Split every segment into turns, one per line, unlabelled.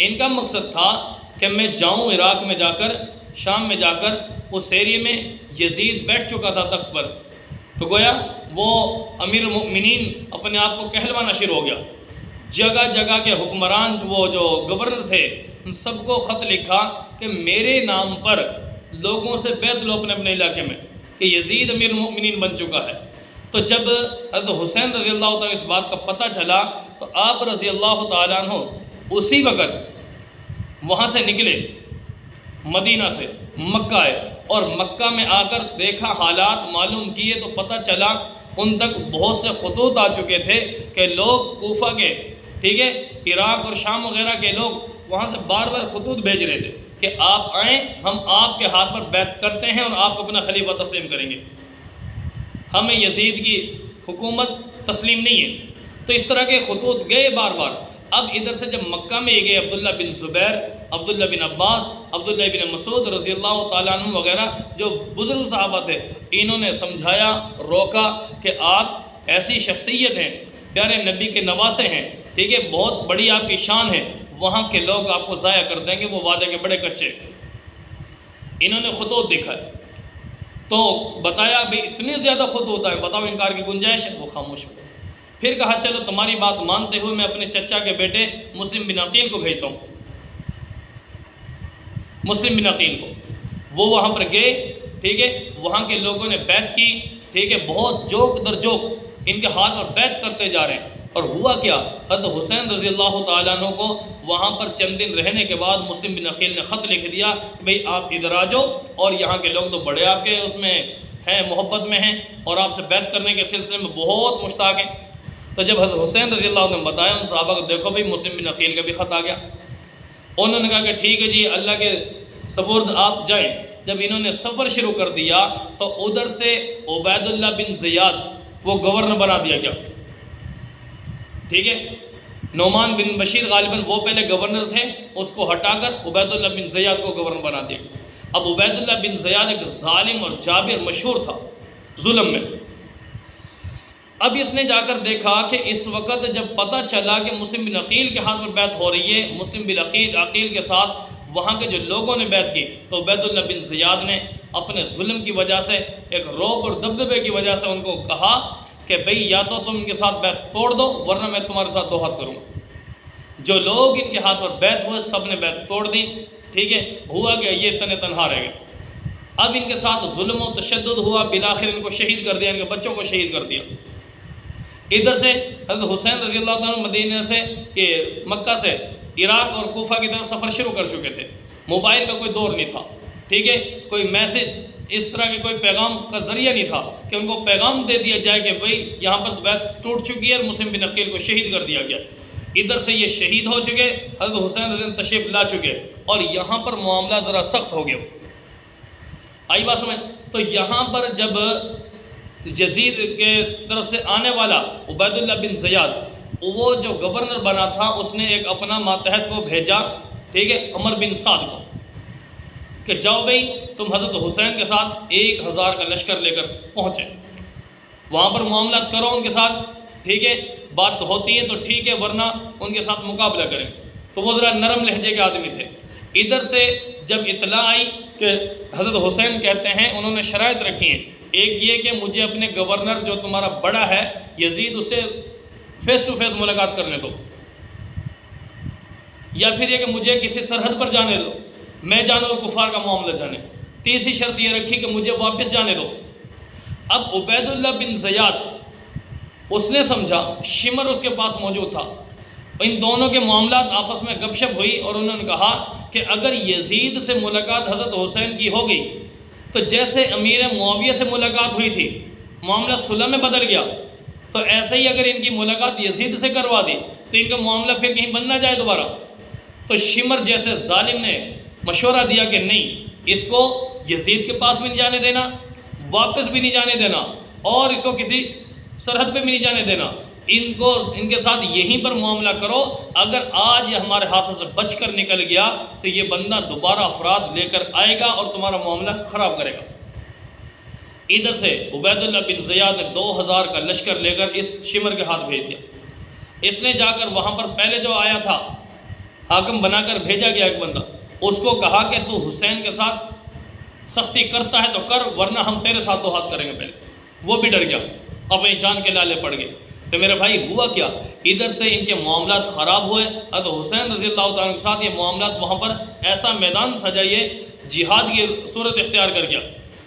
ان کا مقصد تھا کہ میں جاؤں عراق میں جا کر، شام میں جا کر، اس ایریے میں یزید بیٹھ چکا تھا تخت پر، تو گویا وہ امیر المؤمنین اپنے آپ کو کہلوانا شروع ہو گیا۔ جگہ جگہ کے حکمران، وہ جو گورنر تھے، ان سب کو خط لکھا کہ میرے نام پر لوگوں سے بیعت لو اپنے اپنے علاقے میں، کہ یزید امیر المؤمنین بن چکا ہے۔ تو جب حضرت حسین رضی اللہ تعالیٰ اس بات کا پتہ چلا تو آپ رضی اللہ تعالیٰ عنہ اسی وقت وہاں سے نکلے، مدینہ سے مکہ آئے، اور مکہ میں آ کر دیکھا، حالات معلوم کیے تو پتہ چلا ان تک بہت سے خطوط آ چکے تھے کہ لوگ کوفہ کے، ٹھیک ہے، عراق اور شام وغیرہ کے لوگ وہاں سے بار بار خطوط بھیج رہے تھے کہ آپ آئیں، ہم آپ کے ہاتھ پر بیعت کرتے ہیں اور آپ کو اپنا خلیفہ تسلیم کریں گے، ہمیں یزید کی حکومت تسلیم نہیں ہے۔ تو اس طرح کے خطوط گئے بار بار۔ اب ادھر سے جب مکہ میں یہ گئے، عبداللہ بن زبیر، عبداللہ بن عباس، عبداللہ بن مسعود رضی اللہ تعالیٰ عنہ وغیرہ جو بزرگ صحابہ تھے، انہوں نے سمجھایا، روکا کہ آپ ایسی شخصیت ہیں، پیارے نبی کے نواسے ہیں، ٹھیک ہے، بہت بڑی آپ کی شان ہے، وہاں کے لوگ آپ کو ضائع کر دیں گے، وہ وعدے کے بڑے کچے۔ انہوں نے خطوط دکھائے تو بتایا بھئی اتنے زیادہ خطوط آئے، بتاؤ انکار کی گنجائش ہے؟ وہ خاموش ہو گئے۔ پھر کہا چلو تمہاری بات مانتے ہوئے میں اپنے چچا کے بیٹے مسلم بن عقیل کو بھیجتا ہوں، مسلم بن عقیل کو۔ وہ وہاں پر گئے، ٹھیک ہے، وہاں کے لوگوں نے بیعت کی، ٹھیک ہے، بہت جوک در جوک ان کے ہاتھ پر بیعت کرتے جا رہے ہیں۔ اور ہوا کیا، حضرت حسین رضی اللہ تعالیٰ عنہ کو وہاں پر چند دن رہنے کے بعد مسلم بن عقیل نے خط لکھ دیا کہ بھئی آپ ادھر آ جاؤ، اور یہاں کے لوگ تو بڑے آپ کے اس میں ہیں، محبت میں ہیں، اور آپ سے بیعت کرنے کے سلسلے میں بہت مشتاق ہیں۔ تو جب حضرت حسین رضی اللہ عنہ نے بتایا ان صحابہ کو، دیکھو بھئی مسلم بن عقیل کا بھی خط آ گیا۔ انہوں نے کہا کہ ٹھیک ہے جی، اللہ کے سپرد آپ جائیں۔ جب انہوں نے سفر شروع کر دیا تو ادھر سے عبید اللہ بن زیاد وہ گورنر بنا دیا گیا، ٹھیک ہے، نعمان بن بشیر غالباً وہ پہلے گورنر تھے، اس کو ہٹا کر عبید اللہ بن زیاد کو گورنر بنا دیا گیا۔ اب عبید اللہ بن زیاد ایک ظالم اور جابر مشہور تھا ظلم میں۔ اب اس نے جا کر دیکھا کہ اس وقت جب پتہ چلا کہ مسلم بن عقیل کے ہاتھ پر بیعت ہو رہی ہے، مسلم بن عقیل کے ساتھ وہاں کے جو لوگوں نے بیعت کی، تو عبید اللہ بن زیاد نے اپنے ظلم کی وجہ سے، ایک روب اور دبدبے کی وجہ سے ان کو کہا کہ بھئی یا تو تم ان کے ساتھ بیعت توڑ دو ورنہ میں تمہارے ساتھ دو ہاتھ کروں گا۔ جو لوگ ان کے ہاتھ پر بیعت ہوئے سب نے بیعت توڑ دی، ٹھیک ہے، ہوا کہ یہ تنے تنہا رہ گئے۔ اب ان کے ساتھ ظلم و تشدد ہوا، بالآخر ان کو شہید کر دیا، ان کے بچوں کو شہید کر دیا۔ ادھر سے حضرت حسین رضی اللہ عنہ مدینہ سے، مکہ سے عراق اور کوفہ کی طرف سفر شروع کر چکے تھے۔ موبائل کا کوئی دور نہیں تھا، ٹھیک ہے، کوئی میسج اس طرح کے کوئی پیغام کا ذریعہ نہیں تھا کہ ان کو پیغام دے دیا جائے کہ بھئی یہاں پر بیعت ٹوٹ چکی ہے اور مسلم بن عقیل کو شہید کر دیا گیا۔ ادھر سے یہ شہید ہو چکے، حضرت حسین رضی اللہ تشریف لا چکے، اور یہاں پر معاملہ ذرا سخت ہو گیا۔ آئی بات سمجھ؟ تو یہاں پر جب یزید کے طرف سے آنے والا عبید اللہ بن زیاد، وہ جو گورنر بنا تھا، اس نے ایک اپنا ماتحت کو بھیجا، ٹھیک ہے، عمر بن سعد کو، کہ جاؤ بھئی تم حضرت حسین کے ساتھ 1000 کا لشکر لے کر پہنچے، وہاں پر معاملات کرو ان کے ساتھ، ٹھیک ہے، بات ہوتی ہے تو ٹھیک ہے ورنہ ان کے ساتھ مقابلہ کریں۔ تو وہ ذرا نرم لہجے کے آدمی تھے۔ ادھر سے جب اطلاع آئی کہ حضرت حسین کہتے ہیں، انہوں نے شرائط رکھی ہیں، ایک یہ کہ مجھے اپنے گورنر جو تمہارا بڑا ہے یزید، اس سے فیس ٹو فیس ملاقات کرنے دو، یا پھر یہ کہ مجھے کسی سرحد پر جانے دو، میں جانوں اور کفار کا معاملہ جانے۔ تیسری شرط یہ رکھی کہ مجھے واپس جانے دو۔ اب عبید اللہ بن زیاد اس نے سمجھا، شمر اس کے پاس موجود تھا، ان دونوں کے معاملات آپس میں گپ شپ ہوئی، اور انہوں نے کہا کہ اگر یزید سے ملاقات حضرت حسین کی ہو گئی تو جیسے امیر معاویہ سے ملاقات ہوئی تھی، معاملہ صلح میں بدل گیا، تو ایسے ہی اگر ان کی ملاقات یزید سے کروا دی تو ان کا معاملہ پھر کہیں بن نہ جائے دوبارہ۔ تو شمر جیسے ظالم نے مشورہ دیا کہ نہیں، اس کو یزید کے پاس بھی نہیں جانے دینا، واپس بھی نہیں جانے دینا، اور اس کو کسی سرحد پہ بھی نہیں جانے دینا، ان کے ساتھ یہیں پر معاملہ کرو، اگر آج یہ ہمارے ہاتھوں سے بچ کر نکل گیا تو یہ بندہ دوبارہ افراد لے کر آئے گا اور تمہارا معاملہ خراب کرے گا۔ ادھر سے عبید اللہ بن زیاد نے 2000 کا لشکر لے کر اس شمر کے ہاتھ بھیج دیا۔ اس نے جا کر وہاں پر پہلے جو آیا تھا حاکم بنا کر بھیجا گیا ایک بندہ، اس کو کہا کہ تو حسین کے ساتھ سختی کرتا ہے تو کر، ورنہ ہم تیرے ساتھ تو ہاتھ کریں گے پہلے۔ وہ بھی ڈر گیا، اپنی جان کے لالے پڑ گئے۔ تو میرے بھائی ہوا کیا، ادھر سے ان کے معاملات خراب ہوئے، حضرت حسین رضی اللہ تعالیٰ کے ساتھ یہ معاملات وہاں پر ایسا میدان سجائیے، جہاد کی صورت اختیار کر گیا۔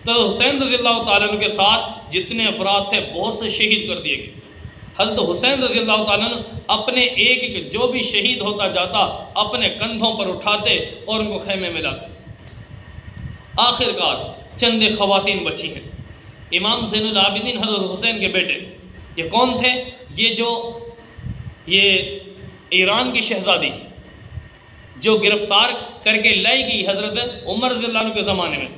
تو حسین رضی اللہ تعالیٰ کے ساتھ جتنے افراد تھے بہت سے شہید کر دیے گئے۔ حضرت حسین رضی اللہ تعالیٰ اپنے ایک ایک جو بھی شہید ہوتا جاتا اپنے کندھوں پر اٹھاتے اور ان کو خیمے میں لاتے۔ آخر کار چند خواتین بچی ہیں، امام زین العابدین حضرت حسین کے بیٹے۔ یہ کون تھے؟ یہ ایران کی شہزادی جو گرفتار کر کے لائی گئی حضرت عمر رضی اللہ عنہ کے زمانے میں،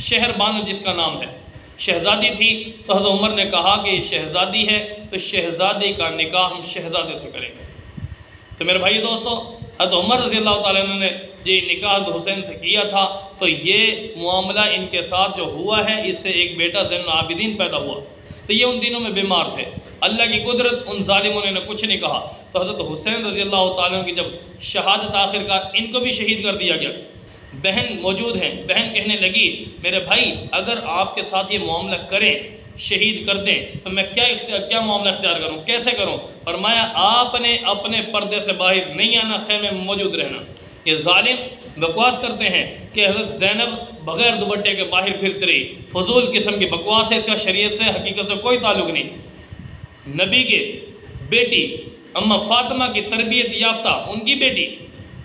شہر بانو جس کا نام ہے، شہزادی تھی۔ تو حضرت عمر نے کہا کہ یہ شہزادی ہے تو شہزادی کا نکاح ہم شہزادے سے کریں گے۔ تو میرے بھائی دوستو، حضرت عمر رضی اللہ تعالیٰ عنہ نے یہ نکاح حضرت حسین سے کیا تھا، تو یہ معاملہ ان کے ساتھ جو ہوا ہے، اس سے ایک بیٹا زین العابدین پیدا ہوا۔ تو یہ ان دنوں میں بیمار تھے، اللہ کی قدرت، ان ظالموں نے کچھ نہیں کہا۔ تو حضرت حسین رضی اللہ تعالیٰ عنہ کی جب شہادت آخر کار ان کو بھی شہید کر دیا گیا، بہن موجود ہیں، بہن کہنے لگی میرے بھائی اگر آپ کے ساتھ یہ معاملہ کریں، شہید کر دیں، تو میں کیا معاملہ اختیار کروں، کیسے کروں؟ فرمایا آپ نے اپنے پردے سے باہر نہیں آنا، خیمے میں موجود رہنا۔ یہ ظالم بکواس کرتے ہیں کہ حضرت زینب بغیر دوپٹے کے باہر پھرتی رہی، فضول قسم کی بکواس ہے، اس کا شریعت سے حقیقت سے کوئی تعلق نہیں۔ نبی کے بیٹی اما فاطمہ کی تربیت یافتہ ان کی بیٹی،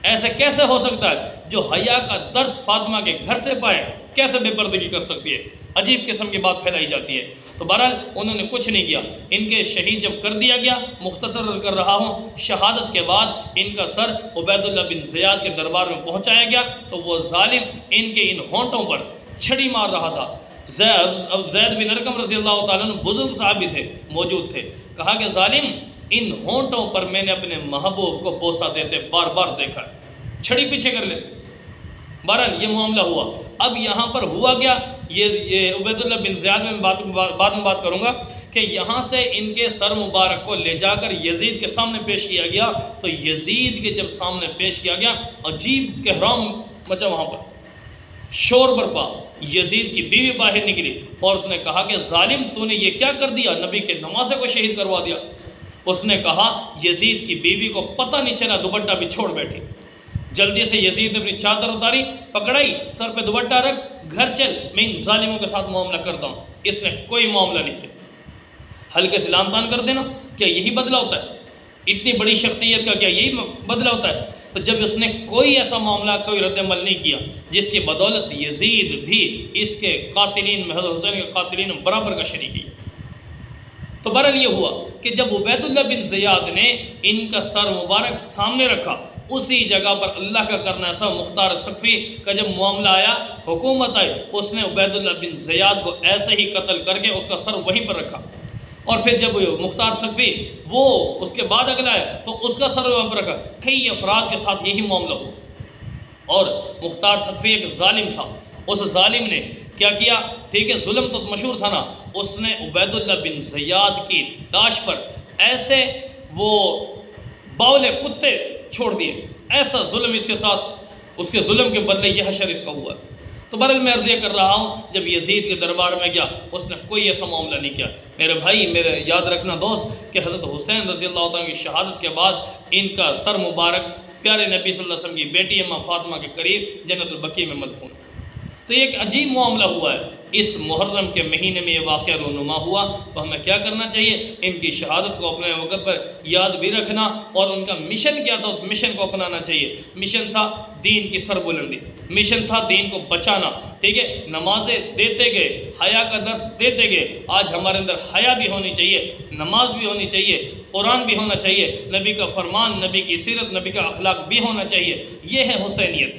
ایسے کیسے ہو سکتا ہے جو حیا کا درس فاطمہ کے گھر سے پائے، کیسے بے پردگی کر سکتی ہے؟ عجیب قسم کی بات پھیلائی جاتی ہے۔ تو بہرحال انہوں نے کچھ نہیں کیا، ان کے شہید جب کر دیا گیا، مختصر عرض کر رہا ہوں، شہادت کے بعد ان کا سر عبید اللہ بن زیاد کے دربار میں پہنچایا گیا، تو وہ ظالم ان کے ان ہونٹوں پر چھڑی مار رہا تھا۔ زید بن ارقم رضی اللہ تعالیٰ عنہ بزرگ صحابی تھے، موجود تھے، کہا کہ ظالم ان ہونٹوں پر میں نے اپنے محبوب کو بوسہ دیتے بار بار دیکھا، چھڑی پیچھے کر لے۔ بہرحال یہ معاملہ ہوا۔ اب یہاں پر ہوا گیا، یہ عبید اللہ بن زیاد میں بعد میں بات کروں گا کہ یہاں سے ان کے سر مبارک کو لے جا کر یزید کے سامنے پیش کیا گیا۔ تو یزید کے جب سامنے پیش کیا گیا، عجیب کہرام مچا، وہاں پر شور برپا۔ یزید کی بیوی باہر نکلی اور اس نے کہا کہ ظالم تو نے یہ کیا کر دیا، نبی کے نمازے کو شہید کروا دیا۔ اس نے کہا یزید کی بیوی کو پتہ نہیں چلا، دوپٹہ بھی چھوڑ بیٹھی۔ جلدی سے یزید نے اپنی چادر اتاری، پکڑائی، سر پہ دوپٹہ رکھ، گھر چل، میں ان ظالموں کے ساتھ معاملہ کرتا ہوں۔ اس نے کوئی معاملہ نہیں کیا۔ ہلکے سے لام تان کر دینا، کیا یہی بدلہ ہوتا ہے؟ اتنی بڑی شخصیت کا کیا یہی بدلہ ہوتا ہے؟ تو جب اس نے کوئی ایسا معاملہ، کوئی رد عمل نہیں کیا جس کی بدولت یزید بھی اس کے قاتلین میں، حضرت حسین کے قاتلین میں برابر کا شریک ہے۔ تو بہرحال یہ ہوا کہ جب عبید اللہ بن زیاد نے ان کا سر مبارک سامنے رکھا، اسی جگہ پر اللہ کا کرنا ایسا، مختار ثقفی کا جب معاملہ آیا، حکومت آئی، اس نے عبید اللہ بن زیاد کو ایسے ہی قتل کر کے اس کا سر وہیں پر رکھا۔ اور پھر جب مختار ثقفی وہ اس کے بعد اگلا ہے تو اس کا سر وہاں پر رکھا۔ کئی افراد کے ساتھ یہی معاملہ ہوا، اور مختار ثقفی ایک ظالم تھا، اس ظالم نے کیا کیا؟ ٹھیک ہے، ظلم تو مشہور تھا نا، اس نے عبید اللہ بن زیاد کی لاش پر ایسے وہ باولے کتے چھوڑ دیے، ایسا ظلم اس کے ساتھ، اس کے ظلم کے بدلے یہ حشر اس کا ہوا۔ تو بہرحال میں عرض یہ کر رہا ہوں، جب یزید کے دربار میں گیا اس نے کوئی ایسا معاملہ نہیں کیا۔ میرے بھائی، میرے یاد رکھنا دوست کہ حضرت حسین رضی اللہ عنہ کی شہادت کے بعد ان کا سر مبارک پیارے نبی صلی اللہ علیہ وسلم کی بیٹی اماں فاطمہ کے قریب جنت البقیع میں مدفون۔ تو یہ ایک عجیب معاملہ ہوا ہے، اس محرم کے مہینے میں یہ واقعہ رونما ہوا۔ تو ہمیں کیا کرنا چاہیے؟ ان کی شہادت کو اپنے وقت پر یاد بھی رکھنا، اور ان کا مشن کیا تھا اس مشن کو اپنانا چاہیے۔ مشن تھا دین کی سربلندی، مشن تھا دین کو بچانا، ٹھیک ہے، نمازیں دیتے گئے، حیا کا درس دیتے گئے۔ آج ہمارے اندر حیا بھی ہونی چاہیے، نماز بھی ہونی چاہیے، قرآن بھی ہونا چاہیے، نبی کا فرمان، نبی کی سیرت، نبی کا اخلاق بھی ہونا چاہیے۔ یہ ہے حسینیت۔